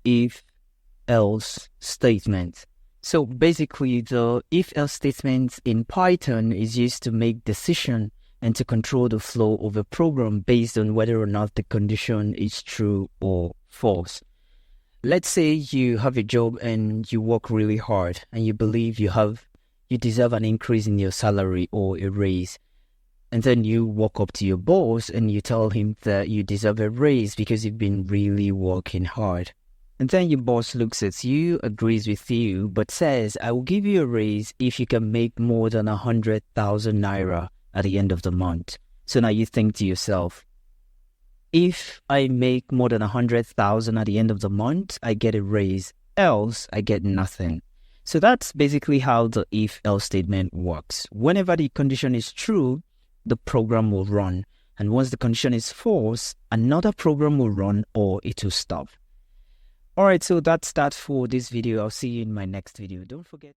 if-else statement. So basically, the if-else statement in Python is used to make decisions and to control the flow of a program based on whether or not the condition is true or false. Let's say you have a job and you work really hard and you believe you deserve an increase in your salary or a raise. And then you walk up to your boss and you tell him that you deserve a raise because you've been really working hard. And then your boss looks at you, agrees with you, but says, I will give you a raise if you can make more than 100,000 naira at the end of the month. So now you think to yourself, if I make more than 100,000 at the end of the month, I get a raise, else I get nothing. So that's basically how the if-else statement works. Whenever the condition is true, the program will run. And once the condition is false, another program will run or it will stop. Alright, so that's that for this video. I'll see you in my next video. Don't forget.